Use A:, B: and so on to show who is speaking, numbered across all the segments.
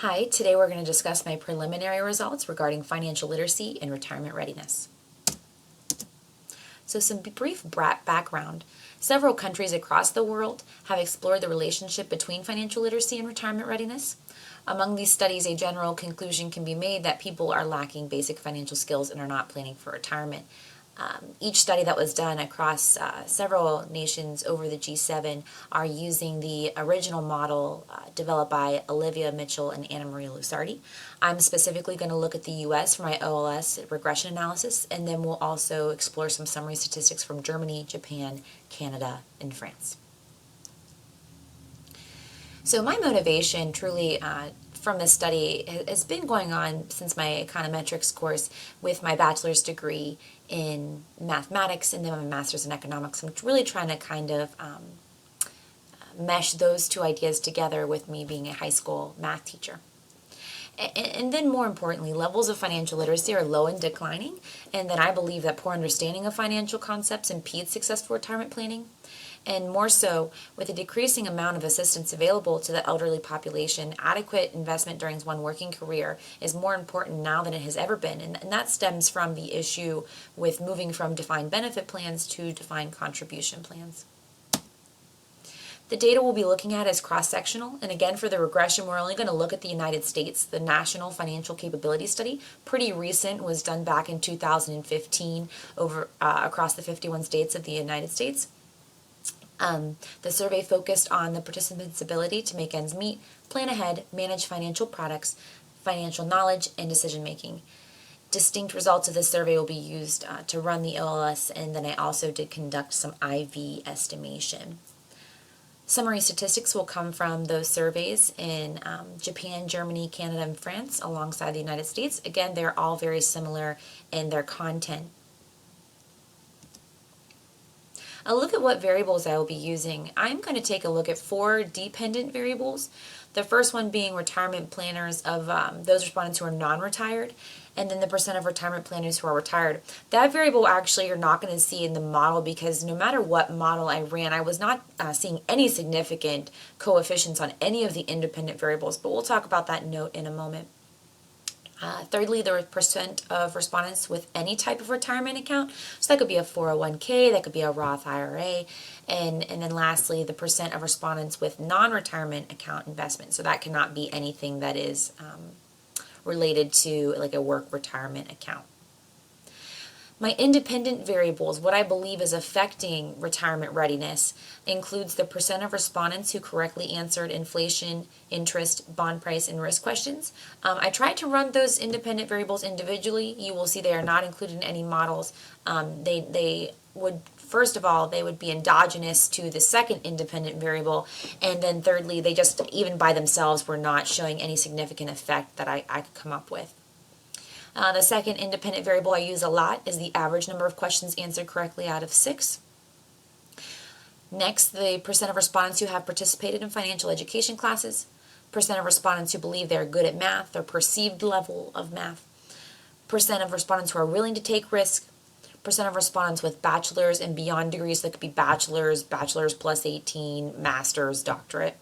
A: Hi, today we're going to discuss my preliminary results regarding financial literacy and retirement readiness. So some brief background. Several countries across the world have explored the relationship between financial literacy and retirement readiness. Among these studies, a general conclusion can be made that people are lacking basic financial skills and are not planning for retirement. Each study that was done across several nations over the G7 are using the original model developed by Olivia Mitchell and Anna Maria Lusardi. I'm specifically going to look at the US for my OLS regression analysis, and then we'll also explore some summary statistics from Germany, Japan, Canada, and France. So my motivation truly from this study has been going on since my econometrics course with my bachelor's degree in mathematics and then my master's in economics. I'm really trying to kind of mesh those two ideas together with me being a high school math teacher. And then more importantly, levels of financial literacy are low and declining, and then I believe that poor understanding of financial concepts impedes successful retirement planning. And more so, with a decreasing amount of assistance available to the elderly population, adequate investment during one's working career is more important now than it has ever been. And that stems from the issue with moving from defined benefit plans to defined contribution plans. The data we'll be looking at is cross-sectional, and again for the regression we're only going to look at the United States. The National Financial Capability Study, pretty recent, was done back in 2015 across the 51 states of the United States. The survey focused on the participants' ability to make ends meet, plan ahead, manage financial products, financial knowledge, and decision making. Distinct results of this survey will be used to run the OLS, and then I also did conduct some IV estimation. Summary statistics will come from those surveys in Japan, Germany, Canada, and France alongside the United States. Again, they're all very similar in their content. A look at what variables I will be using. I'm going to take a look at 4 dependent variables. The first one being retirement planners of those respondents who are non-retired, and then the percent of retirement planners who are retired. That variable actually you're not going to see in the model because no matter what model I ran, I was not seeing any significant coefficients on any of the independent variables, but we'll talk about that note in a moment. Thirdly, the percent of respondents with any type of retirement account. So that could be a 401k, that could be a Roth IRA. And then lastly, the percent of respondents with non-retirement account investment. So that cannot be anything that is related to like a work retirement account. My independent variables, what I believe is affecting retirement readiness, includes the percent of respondents who correctly answered inflation, interest, bond price, and risk questions. I tried to run those independent variables individually. You will see they are not included in any models. They would, first of all, they would be endogenous to the second independent variable, and then thirdly, they just, even by themselves, were not showing any significant effect that I could come up with. The second independent variable I use a lot is the average number of questions answered correctly out of 6. Next, the percent of respondents who have participated in financial education classes, percent of respondents who believe they're good at math, their perceived level of math, percent of respondents who are willing to take risk, percent of respondents with bachelor's and beyond degrees, that could be bachelor's plus 18, master's, doctorate,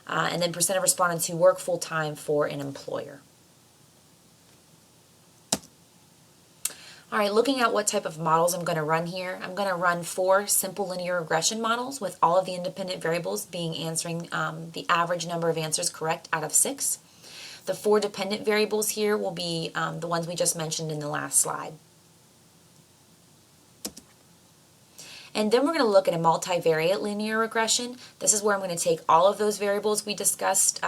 A: and then percent of respondents who work full-time for an employer. All right, looking at what type of models I'm going to run here, I'm going to run 4 simple linear regression models with all of the independent variables being answering the average number of answers correct out of 6. The 4 dependent variables here will be the ones we just mentioned in the last slide. And then we're going to look at a multivariate linear regression. This is where I'm going to take all of those variables we discussed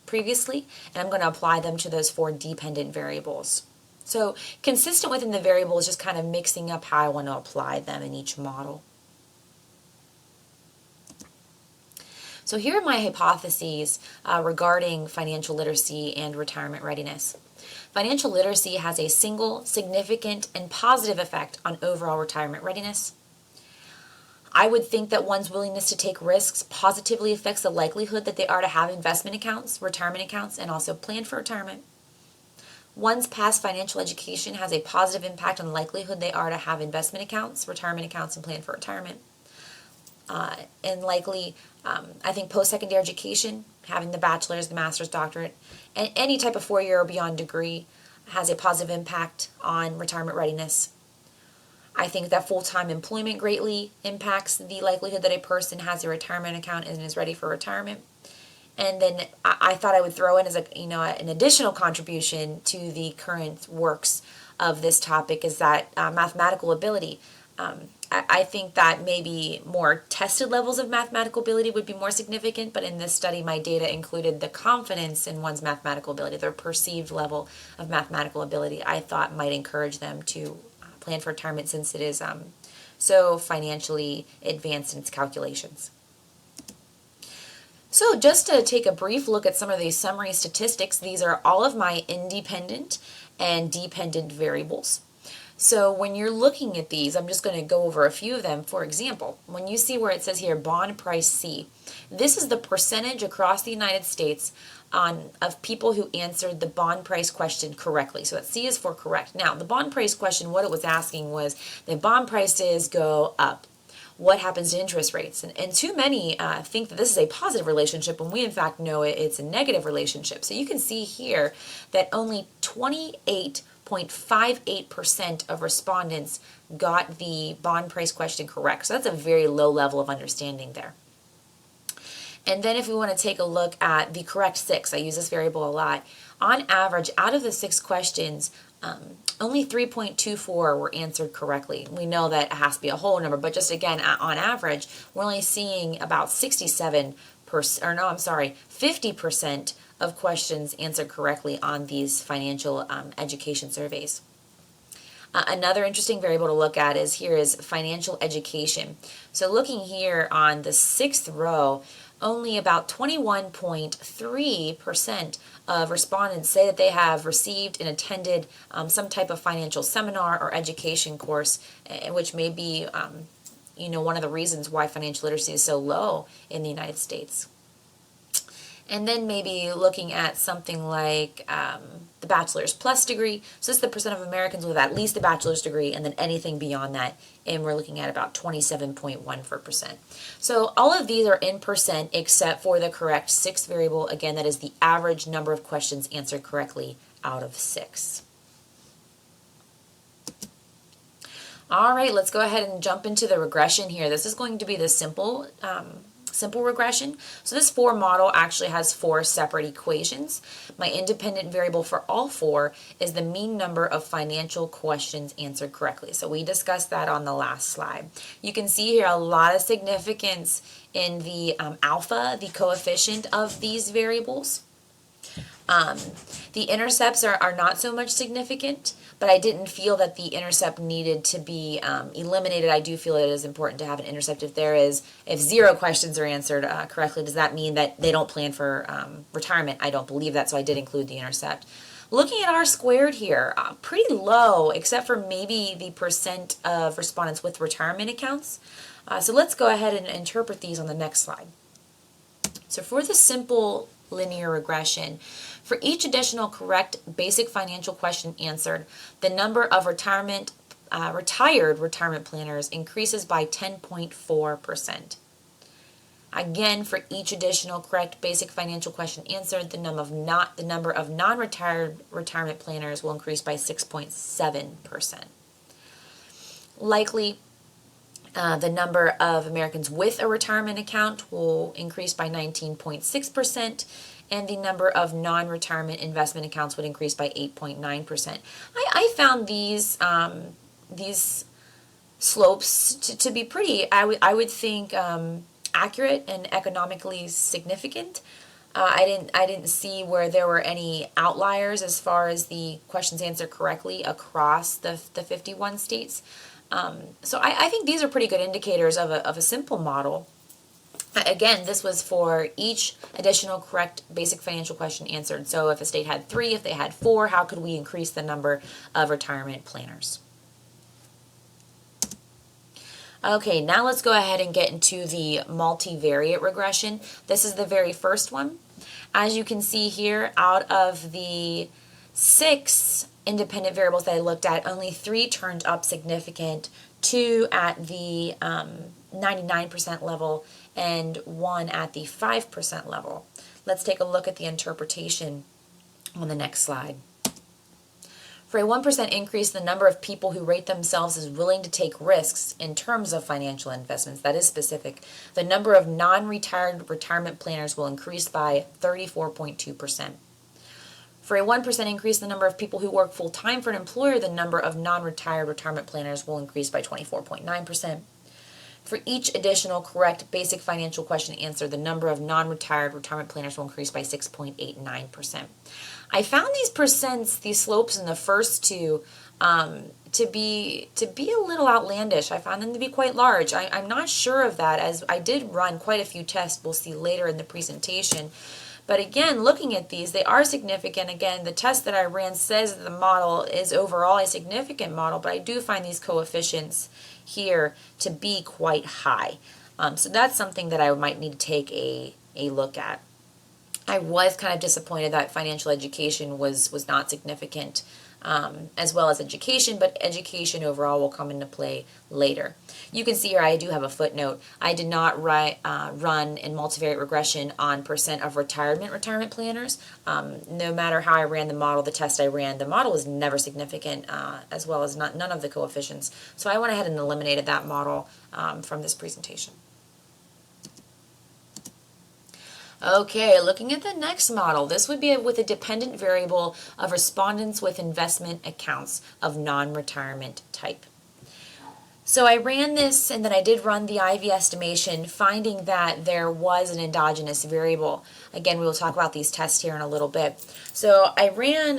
A: previously, and I'm going to apply them to those 4 dependent variables. So consistent within the variable is just kind of mixing up how I want to apply them in each model. So here are my hypotheses regarding financial literacy and retirement readiness. Financial literacy has a single, significant, and positive effect on overall retirement readiness. I would think that one's willingness to take risks positively affects the likelihood that they are to have investment accounts, retirement accounts, and also plan for retirement. One's past financial education has a positive impact on the likelihood they are to have investment accounts, retirement accounts, and plan for retirement. and likely, I think post-secondary education, having the bachelor's, the master's, doctorate, and any type of 4-year or beyond degree has a positive impact on retirement readiness. I think that full-time employment greatly impacts the likelihood that a person has a retirement account and is ready for retirement. And then I thought I would throw in as an additional contribution to the current works of this topic is that mathematical ability. I think that maybe more tested levels of mathematical ability would be more significant, but in this study my data included the confidence in one's mathematical ability, their perceived level of mathematical ability I thought might encourage them to plan for retirement since it is so financially advanced in its calculations. So just to take a brief look at some of these summary statistics, these are all of my independent and dependent variables. So when you're looking at these, I'm just going to go over a few of them. For example, when you see where it says here bond price C, this is the percentage across the United States of people who answered the bond price question correctly. So that C is for correct. Now, the bond price question, what it was asking was the bond prices go up. What happens to interest rates? And too many think that this is a positive relationship when we in fact know it's a negative relationship. So you can see here that only 28.58% of respondents got the bond price question correct. So that's a very low level of understanding there. And then if we want to take a look at the correct 6, I use this variable a lot. On average, out of the 6 questions, only 3.24 were answered correctly. We know that it has to be a whole number, but just again, on average, we're only seeing about 50% of questions answered correctly on these financial education surveys. Another interesting variable to look at is financial education. So looking here on the 6th row, only about 21.3% of respondents say that they have received and attended some type of financial seminar or education course, which may be one of the reasons why financial literacy is so low in the United States. And then maybe looking at something like the bachelor's plus degree. So this is the percent of Americans with at least a bachelor's degree, and then anything beyond that, and we're looking at about 27.14%. So all of these are in percent except for the correct 6th variable. Again, that is the average number of questions answered correctly out of 6. All right, let's go ahead and jump into the regression here. This is going to be the simple regression. So this 4 model actually has 4 separate equations. My independent variable for all 4 is the mean number of financial questions answered correctly. So we discussed that on the last slide. You can see here a lot of significance in the alpha, the coefficient of these variables. The intercepts are not so much significant, but I didn't feel that the intercept needed to be eliminated. I do feel it is important to have an intercept if 0 questions are answered correctly. Does that mean that they don't plan for retirement? I don't believe that, so I did include the intercept. Looking at R squared here, pretty low, except for maybe the percent of respondents with retirement accounts. So let's go ahead and interpret these on the next slide. So for the simple linear regression, for each additional correct basic financial question answered, the number of retired retirement planners increases by 10.4%. Again, for each additional correct basic financial question answered, the number of non-retired retirement planners will increase by 6.7%. Likely, the number of Americans with a retirement account will increase by 19.6%, and the number of non-retirement investment accounts would increase by 8.9%. I found these slopes to be pretty, I would think, accurate and economically significant. I didn't see where there were any outliers as far as the questions answered correctly across the 51 states. So I think these are pretty good indicators of a simple model. Again, this was for each additional correct basic financial question answered. So if a state had 3, if they had 4, how could we increase the number of retirement planners? Okay, now let's go ahead and get into the multivariate regression. This is the very first one. As you can see here, out of the 6 independent variables that I looked at, only 3 turned up significant, 2 at the 99% level and 1 at the 5% level. Let's take a look at the interpretation on the next slide. For a 1% increase in the number of people who rate themselves as willing to take risks in terms of financial investments, that is specific, the number of non-retired retirement planners will increase by 34.2%. For a 1% increase in the number of people who work full-time for an employer, the number of non-retired retirement planners will increase by 24.9%. For each additional correct basic financial question answered, the number of non-retired retirement planners will increase by 6.89%. I found these percents, these slopes in the first two, to be a little outlandish. I found them to be quite large. I'm not sure of that, as I did run quite a few tests we'll see later in the presentation. But again, looking at these, they are significant. Again, the test that I ran says that the model is overall a significant model, but I do find these coefficients here to be quite high. So that's something that I might need to take a look at. I was kind of disappointed that financial education was not significant, as well as education, but education overall will come into play later. You can see here I do have a footnote. I did not run in multivariate regression on percent of retirement planners. No matter how I ran the model, the test I ran, the model was never significant, as well as none of the coefficients. So I went ahead and eliminated that model from this presentation. Okay, looking at the next model, this would be with a dependent variable of respondents with investment accounts of non-retirement type. So I ran this, and then I did run the IV estimation, finding that there was an endogenous variable. Again, we will talk about these tests here in a little bit. So I ran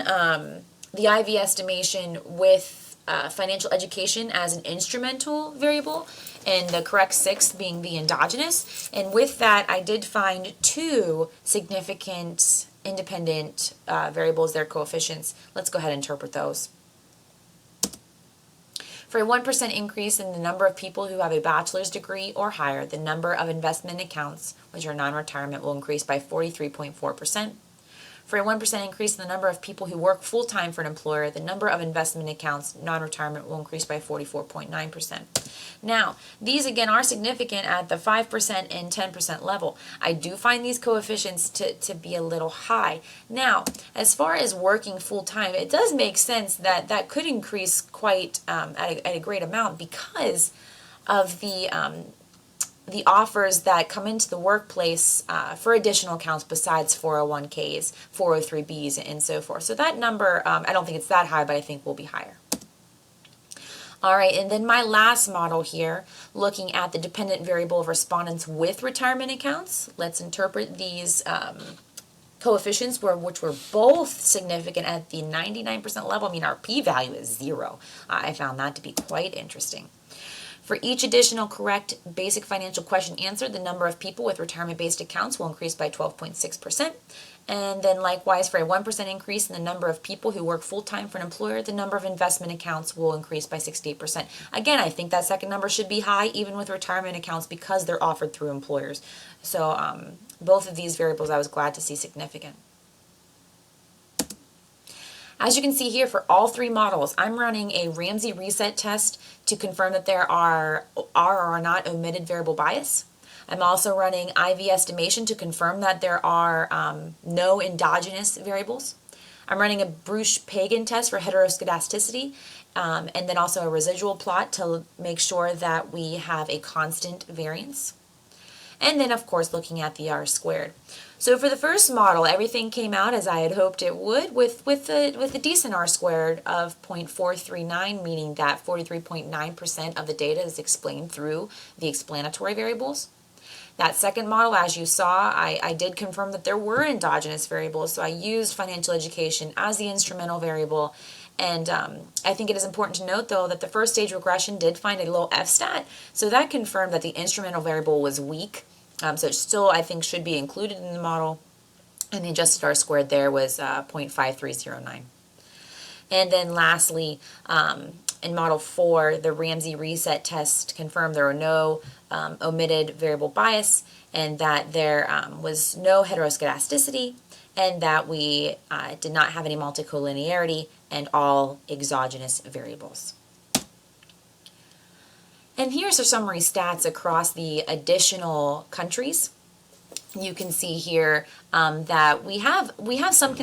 A: the IV estimation with financial education as an instrumental variable, and the correct sixth being the endogenous. And with that, I did find two significant independent variables, their coefficients. Let's go ahead and interpret those. For a 1% increase in the number of people who have a bachelor's degree or higher, the number of investment accounts, which are non-retirement, will increase by 43.4%. For a 1% increase in the number of people who work full-time for an employer, the number of investment accounts, non-retirement, will increase by 44.9%. Now, these again are significant at the 5% and 10% level. I do find these coefficients to be a little high. Now, as far as working full-time, it does make sense that that could increase quite at a great amount because of the offers that come into the workplace for additional accounts besides 401ks, 403bs, and so forth. So that number, I don't think it's that high, but I think will be higher. All right, and then my last model here, looking at the dependent variable of respondents with retirement accounts. Let's interpret these coefficients, which were both significant at the 99% level. I mean, our p-value is 0. I found that to be quite interesting. For each additional correct basic financial question answered, the number of people with retirement-based accounts will increase by 12.6%. And then likewise, for a 1% increase in the number of people who work full-time for an employer, the number of investment accounts will increase by 68%. Again, I think that second number should be high, even with retirement accounts, because they're offered through employers. So both of these variables I was glad to see significant. As you can see here, for all three models, I'm running a Ramsey reset test to confirm that there are or are not omitted variable bias. I'm also running IV estimation to confirm that there are no endogenous variables. I'm running a Bruce-Pagan test for heteroscedasticity, and then also a residual plot to make sure that we have a constant variance. And then, of course, looking at the R-squared. So for the first model, everything came out as I had hoped it would, with a decent R-squared of 0.439, meaning that 43.9% of the data is explained through the explanatory variables. That second model, as you saw, I did confirm that there were endogenous variables, so I used financial education as the instrumental variable. And I think it is important to note, though, that the first stage regression did find a low F-stat, so that confirmed that the instrumental variable was weak. So it still, I think, should be included in the model. And the adjusted R-squared there was 0.5309. And then lastly, in Model 4, the Ramsey reset test confirmed there were no omitted variable bias, and that there was no heteroscedasticity, and that we did not have any multicollinearity, and all exogenous variables. And here's our summary stats across the additional countries. You can see here that we have some